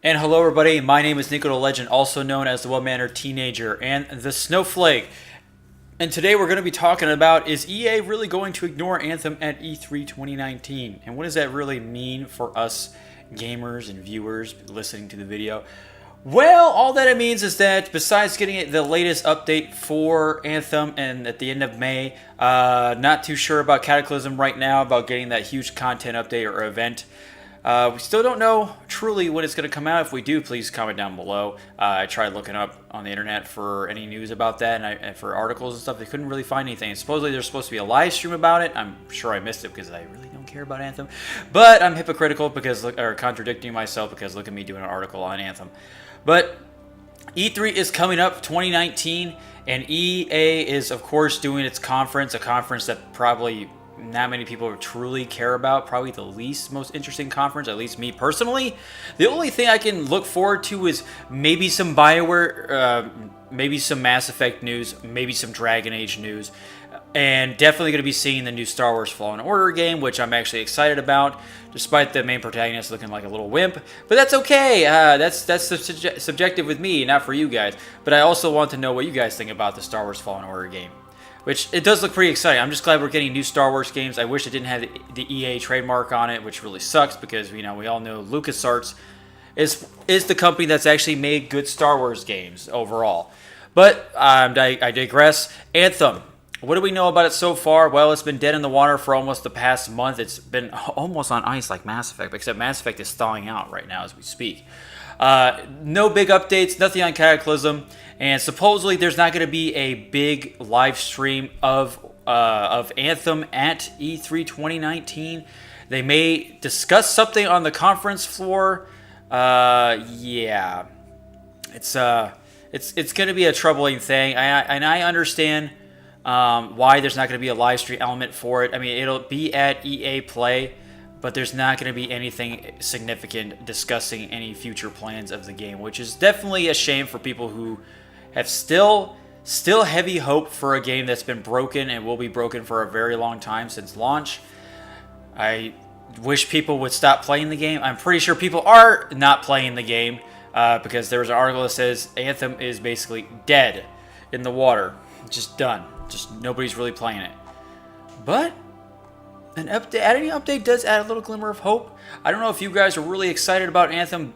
And hello everybody, my name is NikoTheLegend, also known as the Well-Mannered Teenager and the Snowflake. And today we're going to be talking about, is EA really going to ignore Anthem at E3 2019? And what does that really mean for us gamers and viewers listening to the video? Well, all that it means is that besides getting the latest update for Anthem and at the end of May, not too sure about Cataclysm right now, about getting that huge content update or event. We still don't know truly when it's going to come out. If we do, please comment down below. I tried looking up on the internet for any news about that and for articles and stuff. They couldn't really find anything. And supposedly there's supposed to be a live stream about it. I'm sure I missed it because I really don't care about Anthem. But I'm hypocritical or contradicting myself because look at me doing an article on Anthem. But E3 is coming up 2019, and EA is, of course, doing its conference, a conference that probably not many people truly care about, probably the least most interesting conference, at least me personally. The only thing I can look forward to is maybe some BioWare, maybe some Mass Effect news, maybe some Dragon Age news, and definitely going to be seeing the new Star Wars Fallen Order game, which I'm actually excited about, despite the main protagonist looking like a little wimp. But that's okay. That's subjective with me, not for you guys. But I also want to know what you guys think about the Star Wars Fallen Order game, which it does look pretty exciting. I'm just glad we're getting new Star Wars games. I wish it didn't have the EA trademark on it, which really sucks because we all know LucasArts is the company that's actually made good Star Wars games overall. But I digress. Anthem. What do we know about it so far? Well, it's been dead in the water for almost the past month. It's been almost on ice like Mass Effect, except Mass Effect is thawing out right now as we speak. No big updates, nothing on Cataclysm, and supposedly there's not going to be a big live stream of Anthem at E3 2019. They may discuss something on the conference floor. Yeah, it's going to be a troubling thing, and I understand why there's not going to be a live stream element for it. I mean, it'll be at EA Play, but there's not going to be anything significant discussing any future plans of the game, which is definitely a shame for people who have still heavy hope for a game that's been broken and will be broken for a very long time since launch. I wish people would stop playing the game. I'm pretty sure people are not playing the game because there was an article that says Anthem is basically dead in the water, just done. Just nobody's really playing it. But an update, adding an update does add a little glimmer of hope. I don't know if you guys are really excited about Anthem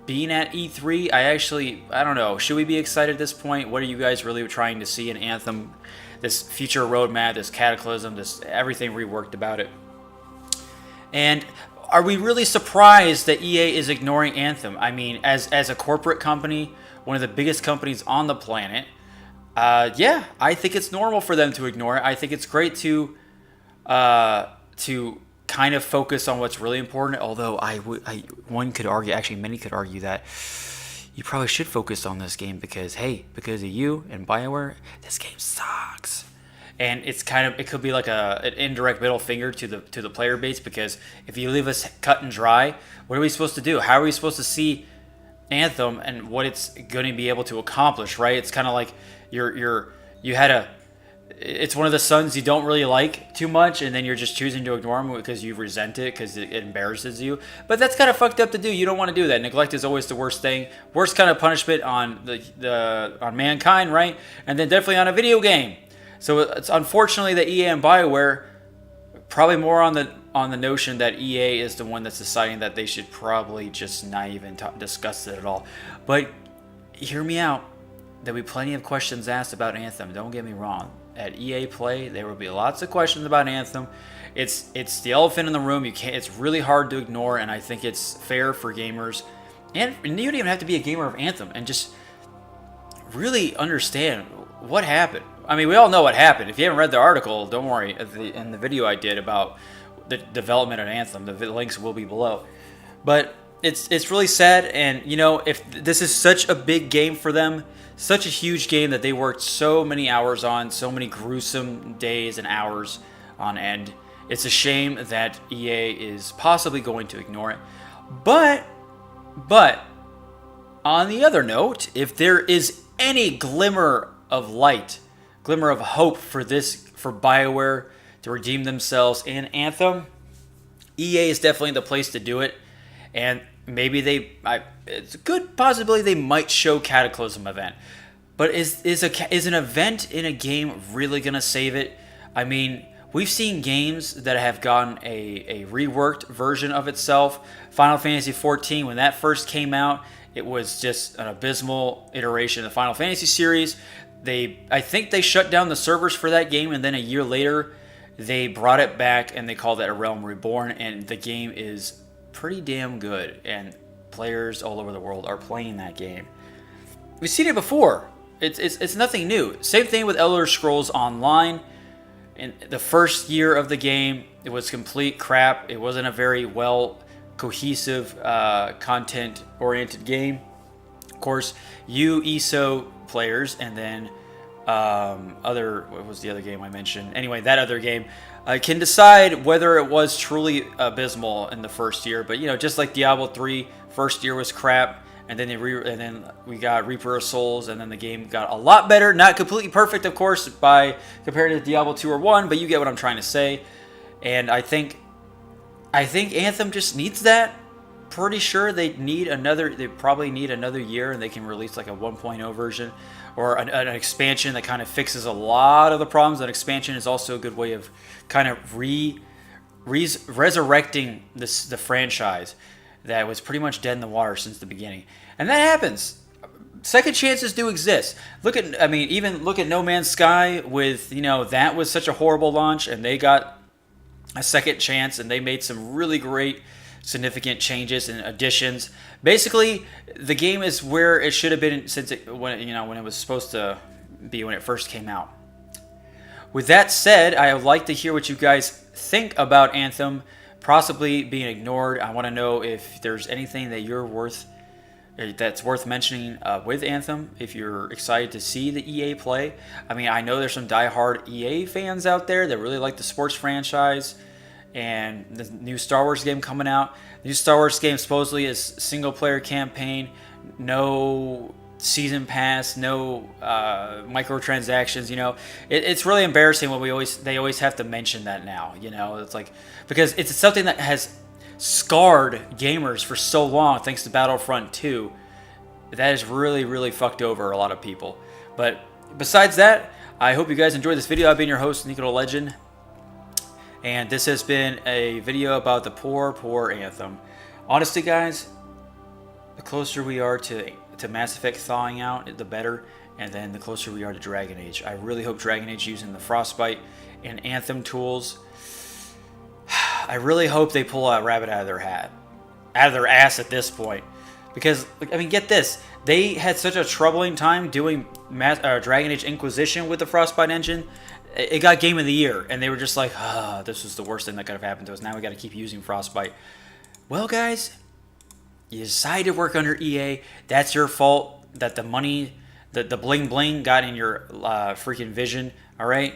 being at E3. I don't know. Should we be excited at this point? What are you guys really trying to see in Anthem? This future roadmap, this Cataclysm, this everything reworked about it. And are we really surprised that EA is ignoring Anthem? I mean, as a corporate company, one of the biggest companies on the planet, yeah, I think it's normal for them to ignore it. I think it's great to kind of focus on what's really important. Although one could argue, actually many could argue that you probably should focus on this game because of you and BioWare, this game sucks. And it could be like an indirect middle finger to the player base, because if you leave us cut and dry, what are we supposed to do? How are we supposed to see Anthem and what it's going to be able to accomplish, right? It's kind of like it's one of the sons you don't really like too much, and then you're just choosing to ignore them because you resent it because it embarrasses you. But that's kind of fucked up to do. You don't want to do that. Neglect is always the worst thing, worst kind of punishment on on mankind, right? And then definitely on a video game. So it's unfortunately that EA and BioWare probably more on the notion that EA is the one that's deciding that they should probably just not even discuss it at all. But hear me out. There'll be plenty of questions asked about Anthem. Don't get me wrong. At EA Play, there will be lots of questions about Anthem. It's the elephant in the room. It's really hard to ignore, and I think it's fair for gamers, and you don't even have to be a gamer of Anthem, and just really understand what happened. I mean, we all know what happened. If you haven't read the article, don't worry. In the video I did about the development of Anthem, the links will be below. But it's really sad, and if this is such a big game for them, such a huge game that they worked so many hours on, so many gruesome days and hours on end, it's a shame that EA is possibly going to ignore it. But on the other note, if there is any glimmer of light, glimmer of hope for BioWare to redeem themselves in Anthem, EA is definitely the place to do it. And maybe it's a good possibility they might show Cataclysm event. But is an event in a game really gonna save it? I mean, we've seen games that have gotten a reworked version of itself. Final Fantasy XIV, when that first came out, it was just an abysmal iteration of the Final Fantasy series. I think they shut down the servers for that game, and then a year later, they brought it back and they called it A Realm Reborn, and the game is pretty damn good, and players all over the world are playing that game. We've seen it before. It's nothing new. Same thing with Elder Scrolls Online. In the first year of the game, it was complete crap. It wasn't a very well cohesive, content-oriented game. Of course, you ESO players, and then what was the other game I mentioned? Anyway, that other game can decide whether it was truly abysmal in the first year. But just like Diablo 3, first year was crap. And then we got Reaper of Souls, and then the game got a lot better. Not completely perfect, of course, by compared to Diablo 2 or 1, but you get what I'm trying to say. And I think Anthem just needs that. Pretty sure they probably need another year, and they can release like a 1.0 version or an expansion that kind of fixes a lot of the problems. An expansion is also a good way of kind of resurrecting the franchise that was pretty much dead in the water since the beginning. And that happens. Second chances do exist. Even look at No Man's Sky with, that was such a horrible launch, and they got a second chance, and they made some really great significant changes and additions. Basically, the game is where it should have been when it was supposed to be when it first came out. With that said, I would like to hear what you guys think about Anthem possibly being ignored. I want to know if there's anything that's worth mentioning with Anthem. If you're excited to see the EA play, I know there's some diehard EA fans out there that really like the sports franchise and the new Star Wars game coming out. The new Star Wars game supposedly is single player campaign, no season pass, no microtransactions. It's really embarrassing when they always have to mention that now. It's like, because it's something that has scarred gamers for so long thanks to Battlefront 2. That has really, really fucked over a lot of people. But besides that, I hope you guys enjoyed this video. I've been your host, NikoTheLegend, and this has been a video about the poor Anthem. Honestly, guys, the closer we are to Mass Effect thawing out, the better, and then the closer we are to Dragon Age. I really hope Dragon Age using the Frostbite and Anthem tools. I really hope they pull a rabbit out of their ass at this point, because get this, they had such a troubling time doing Dragon Age Inquisition with the Frostbite engine. It got Game of the Year, and they were just like, this was the worst thing that could have happened to us. Now we got to keep using Frostbite. Well, guys, you decided to work under EA. That's your fault that the money, the bling bling got in your freaking vision. All right?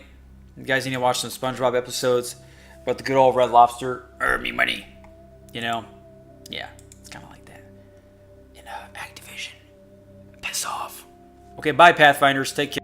You guys need to watch some SpongeBob episodes about the good old Red Lobster. Earn me money. Yeah, it's kind of like that. Activision. Piss off. Okay, bye, Pathfinders. Take care.